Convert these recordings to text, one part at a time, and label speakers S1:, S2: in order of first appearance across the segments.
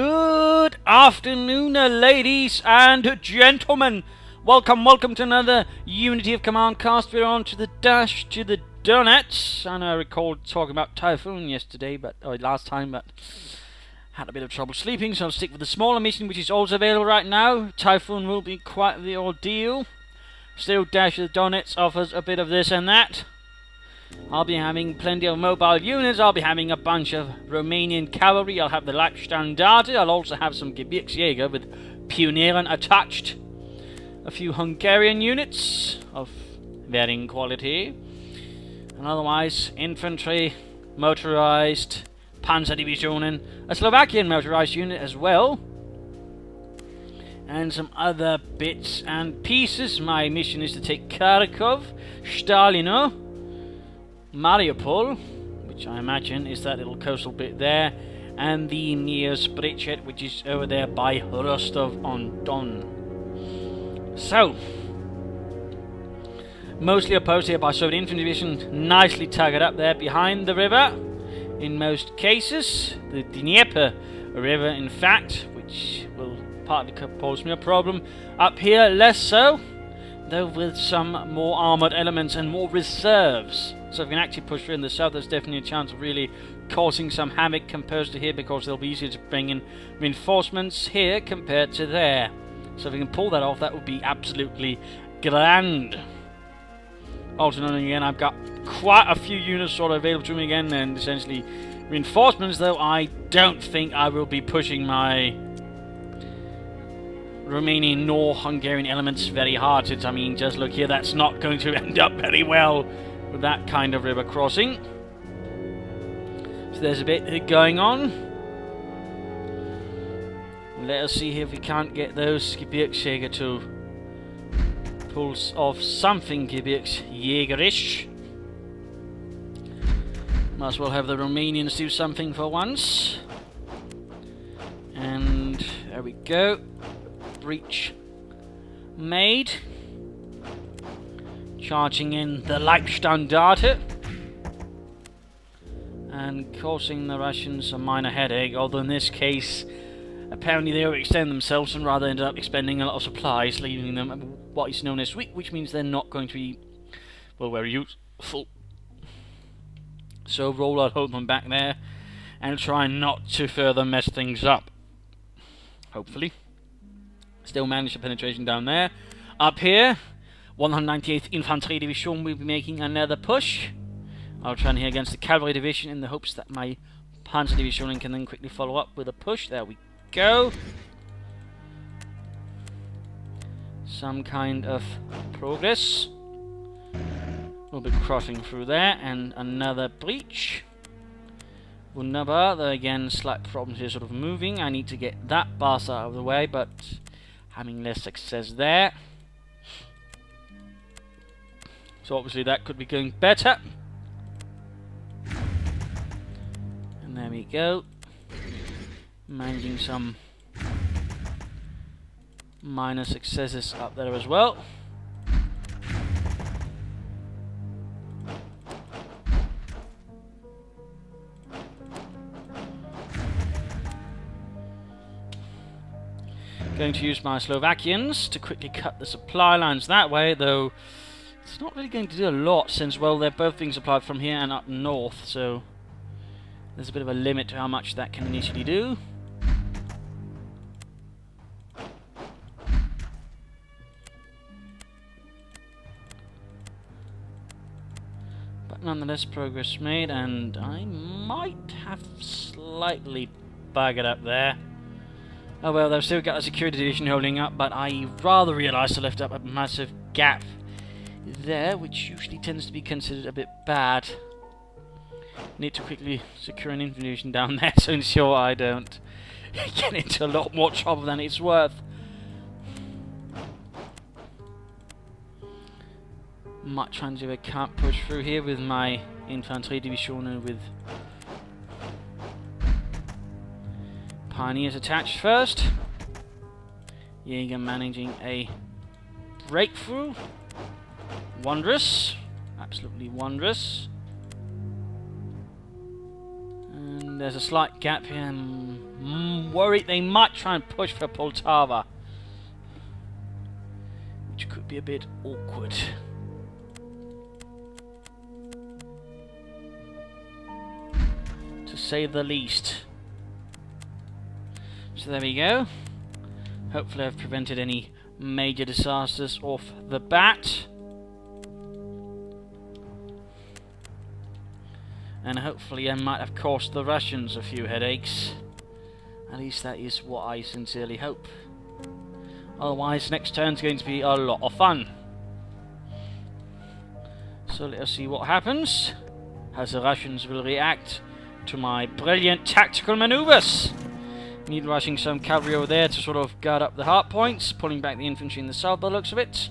S1: Good afternoon, ladies and gentlemen. Welcome to another Unity of Command cast. We're on to the dash to the Donets. I know I recalled talking about Typhoon yesterday, last time, but had a bit of trouble sleeping, so I'll stick with the smaller mission, which is also available right now. Typhoon will be quite the ordeal. Still, dash to the Donets offers a bit of this and that. I'll be having plenty of mobile units. I'll be having a bunch of Romanian cavalry. I'll have the Leibstandarte. I'll also have some Gebirgsjäger with Pionieren attached. A few Hungarian units of varying quality. And otherwise, infantry, motorized, Panzerdivisionen, a Slovakian motorized unit as well. And some other bits and pieces. My mission is to take Kharkov, Stalino, Mariupol, which I imagine is that little coastal bit there, and the nearest bridgehead, which is over there by Rostov-on-Don. So, mostly opposed here by Soviet Infantry Division, nicely targeted up there behind the river, in most cases. The Dnieper River, in fact, which will partly pose me a problem. Up here, less so, though with some more armoured elements and more reserves. So if we can actually push through in the south, there's definitely a chance of really causing some havoc compared to here, because they'll be easier to bring in reinforcements here compared to there. So if we can pull that off, that would be absolutely grand. Also, noting again, I've got quite a few units sort of available to me again, and essentially reinforcements, though I don't think I will be pushing my Romanian nor Hungarian elements very hard. I mean, just look here, that's not going to end up very well with that kind of river crossing. So there's a bit going on. Let us see if we can't get those Gebirgsjäger to pull off something Gebirgsjägerisch. Might as well have the Romanians do something for once. And there we go. Breach made. Charging in the Leibstandarte and causing the Russians a minor headache, although in this case apparently they overextend themselves and rather ended up expending a lot of supplies, leaving them what is known as weak, which means they're not going to be, well, very useful. So roll out, hold them back there and try not to further mess things up. Hopefully. Still manage the penetration down there. Up here, 198th Infantry Division will be making another push. I'll try and here against the Cavalry Division in the hopes that my Panzer Division can then quickly follow up with a push. There we go. Some kind of progress. We'll be crossing through there, and another breach. Wunderbar. There again, slight problems here sort of moving. I need to get that bastard out of the way, but having less success there. So obviously that could be going better. And there we go. Managing some minor successes up there as well. Going to use my Slovakians to quickly cut the supply lines that way, though it's not really going to do a lot since, well, they're both being supplied from here and up north, so there's a bit of a limit to how much that can initially do. But nonetheless, progress made, and I might have slightly buggered up there. Oh well, they've still got a security division holding up, but I rather realised to left up a massive gap there, which usually tends to be considered a bit bad. Need to quickly secure an infantry division down there to ensure I don't get into a lot more trouble than it's worth. Might try and do a can't push through here with my infantry division and with Pioneers attached first. Jäger managing a breakthrough. Wondrous. Absolutely wondrous. And there's a slight gap here. worried they might try and push for Poltava, which could be a bit awkward. To say the least. So there we go. Hopefully I've prevented any major disasters off the bat. And hopefully I might have caused the Russians a few headaches. At least that is what I sincerely hope. Otherwise, next turn's going to be a lot of fun. So let us see what happens. How the Russians will react to my brilliant tactical maneuvers. Need rushing some cavalry over there to sort of guard up the hard points, pulling back the infantry in the south by the looks of it.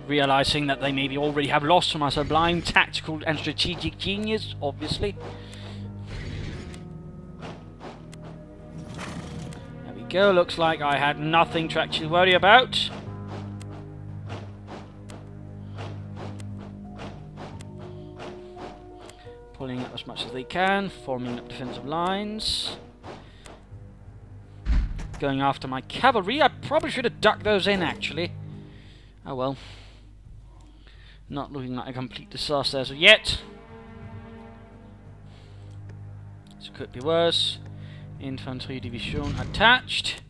S1: Realizing that they maybe already have lost from my sublime tactical and strategic genius, obviously. There we go, looks like I had nothing to actually worry about. Pulling up as much as they can, forming up defensive lines. Going after my cavalry. I probably should have ducked those in, actually. Oh well. Not looking like a complete disaster as of yet. This could be worse. Infantry division attached.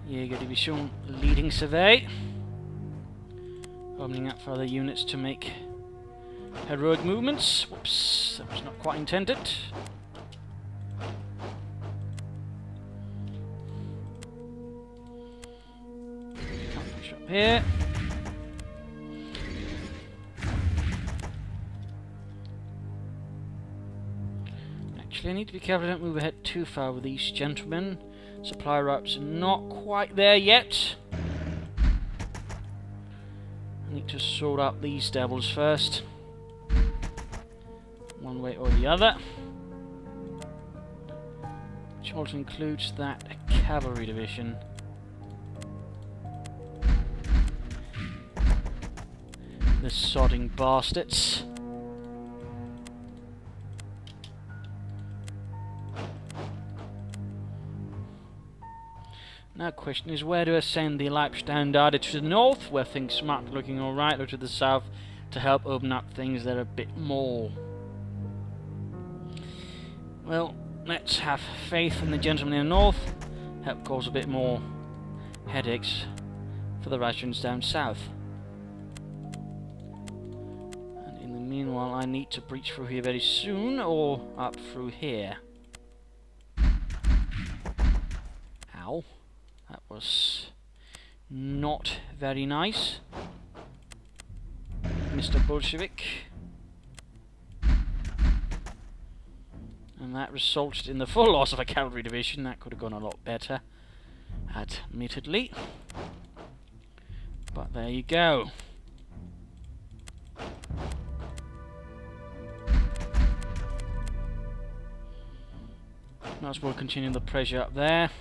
S1: Jäger division leading survey. Opening up for other units to make heroic movements. Whoops, that was not quite intended. Here. Actually, I need to be careful I don't move ahead too far with these gentlemen. Supply routes are not quite there yet. I need to sort out these devils first. One way or the other. Which also includes that cavalry division. The sodding bastards. Now question is where to ascend the Leibstandarte, to the north, where things might be looking alright, or to the south to help open up things that are a bit more. Well, let's have faith in the gentlemen in the north, help cause a bit more headaches for the Russians down south. Meanwhile, I need to breach through here very soon, or up through here. Ow. That was not very nice, Mr. Bolshevik. And that resulted in the full loss of a cavalry division. That could have gone a lot better, admittedly. But there you go. Might as well continue the pressure up there.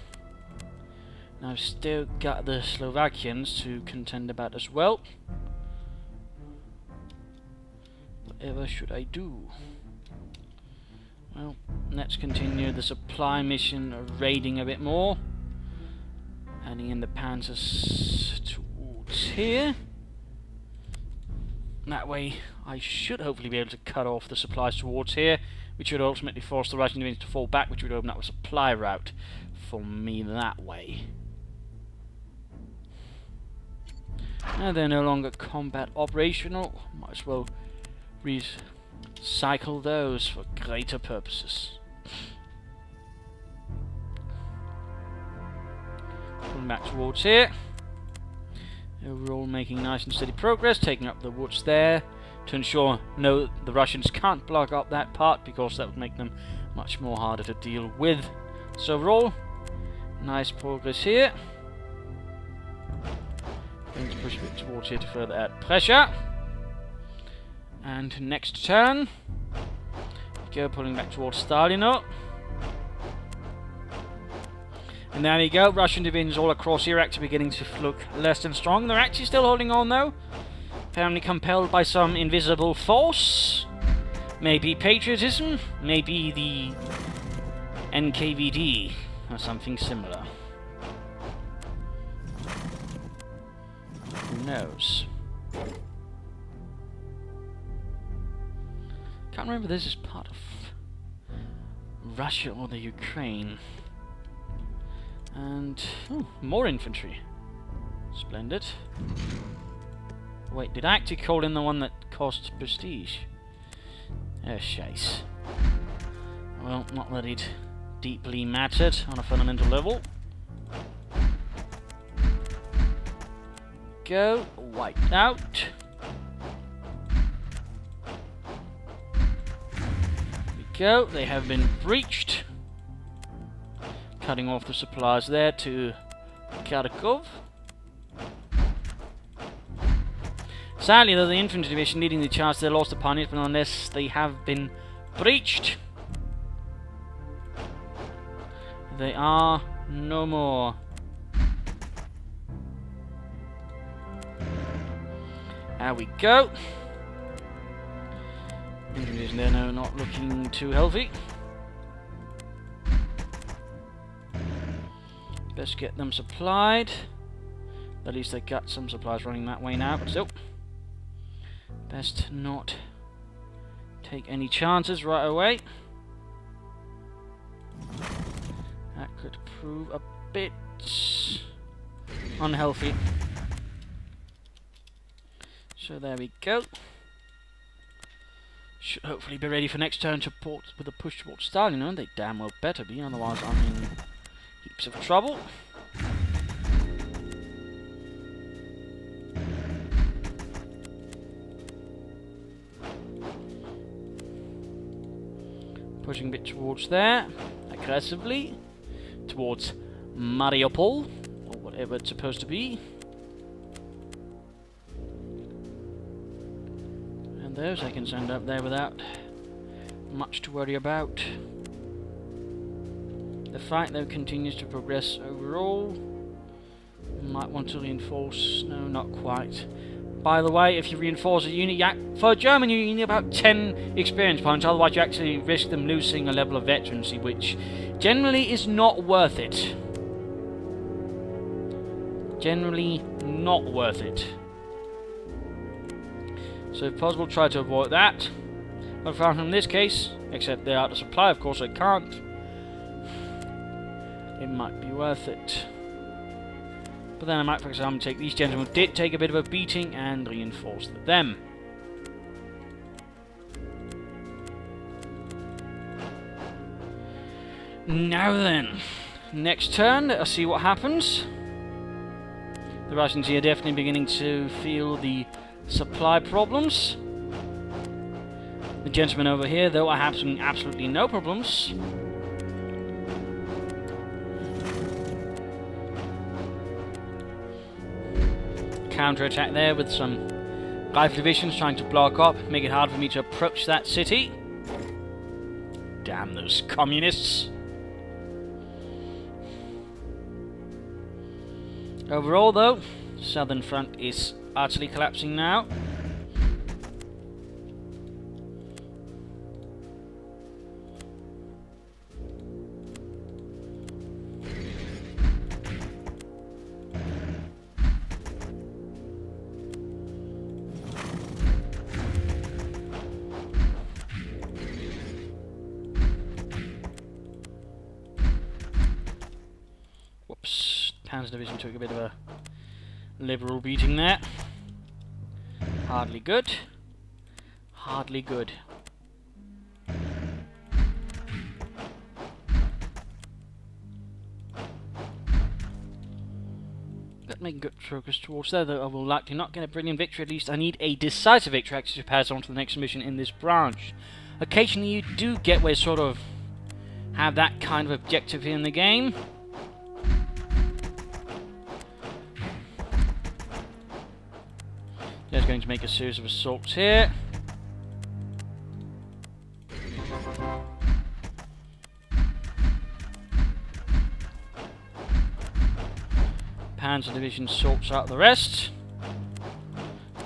S1: Now I've still got the Slovakians to contend about as well. Whatever should I do? Well, let's continue the supply mission, raiding a bit more. Adding in the panzers towards here. That way I should hopefully be able to cut off the supplies towards here, which would ultimately force the Russian division to fall back, which would open up a supply route for me that way. Now they're no longer combat operational, might as well recycle those for greater purposes. Pulling back towards here. Overall making nice and steady progress, taking up the woods there, to ensure the Russians can't block up that part, because that would make them much more harder to deal with. So overall, nice progress here. Going to push a bit towards here to further add pressure. And next turn, go pulling back towards Stalino. And there we go, Russian divisions all across here actually beginning to look less than strong. They're actually still holding on though. Apparently compelled by some invisible force. Maybe patriotism, maybe the NKVD, or something similar. Who knows? Can't remember if this is part of Russia or the Ukraine. And more infantry. Splendid. Wait, did I actually call in the one that cost prestige? Oh, shite. Well, not that it deeply mattered on a fundamental level. Go, wiped out. There we go, they have been breached. Cutting off the supplies there to Kharkov. Sadly, though, the infantry division leading the charge, they lost the pioneers, but unless they have been breached, they are no more. There we go. Infantry division there now not looking too healthy. Let's get them supplied. At least they got some supplies running that way now, but still. Best not take any chances right away. That could prove a bit unhealthy. So there we go. Should hopefully be ready for next turn to port with a push towards Stalin. They damn well better be, otherwise I'm in heaps of trouble. Pushing a bit towards there, aggressively, towards Mariupol, or whatever it's supposed to be. And those I can send up there without much to worry about. The fight though continues to progress overall. Might want to reinforce, no, not quite. By the way, if you reinforce a unit, for a German unit you need about 10 experience points, otherwise you actually risk them losing a level of veterancy, which generally is not worth it. Generally not worth it. So if possible, try to avoid that. But found in this case, except they're out of supply, of course I can't, it might be worth it. But then I might, for example, take these gentlemen did take a bit of a beating and reinforce them. Now then, next turn, let's see what happens. The Russians here are definitely beginning to feel the supply problems. The gentlemen over here, though, are having absolutely no problems. Counter-attack there with some rifle divisions trying to block up, make it hard for me to approach that city. Damn those communists. Overall though, southern front is utterly collapsing now. Panzer Division took a bit of a liberal beating there. Hardly good. Hardly good. But making good progress towards there, though I will likely not get a brilliant victory. At least I need a decisive victory actually to pass on to the next mission in this branch. Occasionally you do get where you sort of have that kind of objective in the game. There's going to make a series of assaults here. Panzer Division sorts out the rest.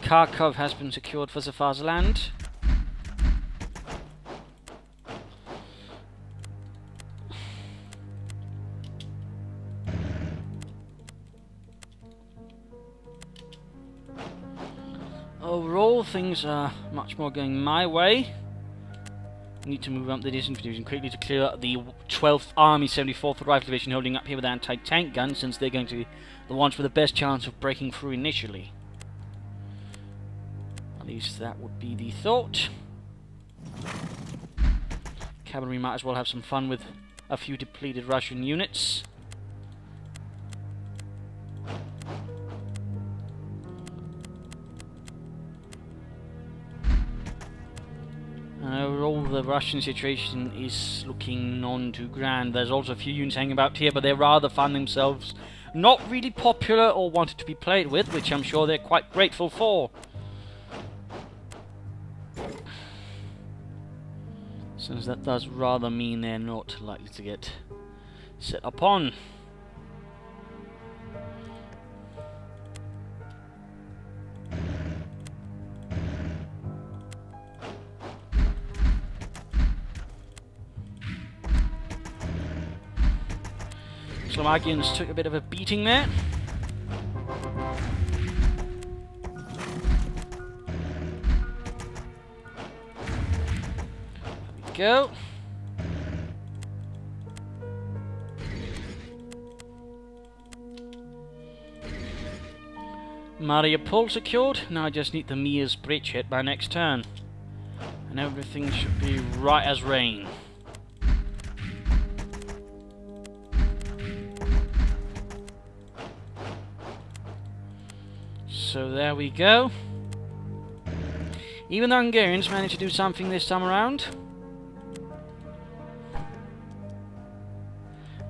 S1: Kharkov has been secured for the Fatherland. Overall, things are much more going my way. Need to move up the distance division quickly to clear up the 12th Army 74th Rifle Division holding up here with anti-tank guns, since they're going to be the ones with the best chance of breaking through initially. At least that would be the thought. Cavalry might as well have some fun with a few depleted Russian units. Overall, the Russian situation is looking none too grand. There's also a few units hanging about here, but they rather find themselves not really popular or wanted to be played with, which I'm sure they're quite grateful for. Since that does rather mean they're not likely to get set upon. Slovakians took a bit of a beating there. There we go. Mariupol secured. Now I just need the Mia's bridge hit by next turn. And everything should be right as rain. So there we go. Even the Hungarians managed to do something this time around.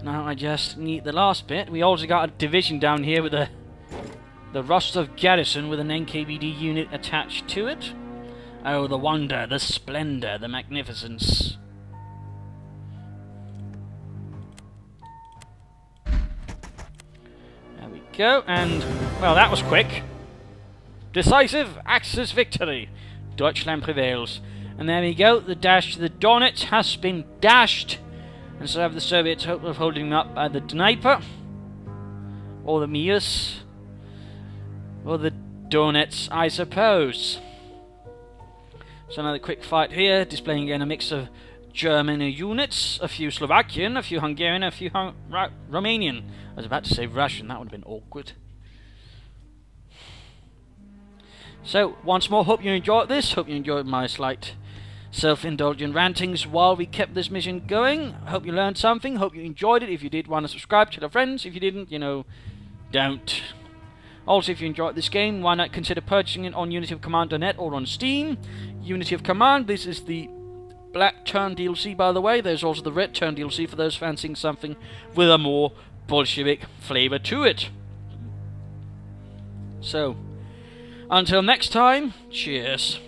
S1: Now I just need the last bit. We also got a division down here with the Rostov garrison with an NKVD unit attached to it. Oh, the wonder, the splendor, the magnificence. There we go, and, well, that was quick. Decisive Axis victory. Deutschland prevails. And there we go, the dash to the Donets has been dashed. And so have the Soviets hope of holding them up by the Dnieper. Or the Mias. Or the Donets, I suppose. So another quick fight here, displaying again a mix of German units, a few Slovakian, a few Hungarian, a few Romanian. I was about to say Russian, that would have been awkward. So, once more, hope you enjoyed this. Hope you enjoyed my slight self-indulgent rantings while we kept this mission going. Hope you learned something. Hope you enjoyed it. If you did, want to subscribe to your friends. If you didn't, you know, don't. Also, if you enjoyed this game, why not consider purchasing it on Unity of Command Donets or on Steam. Unity of Command, this is the black turn DLC, by the way. There's also the red turn DLC for those fancying something with a more Bolshevik flavor to it. So, until next time, cheers.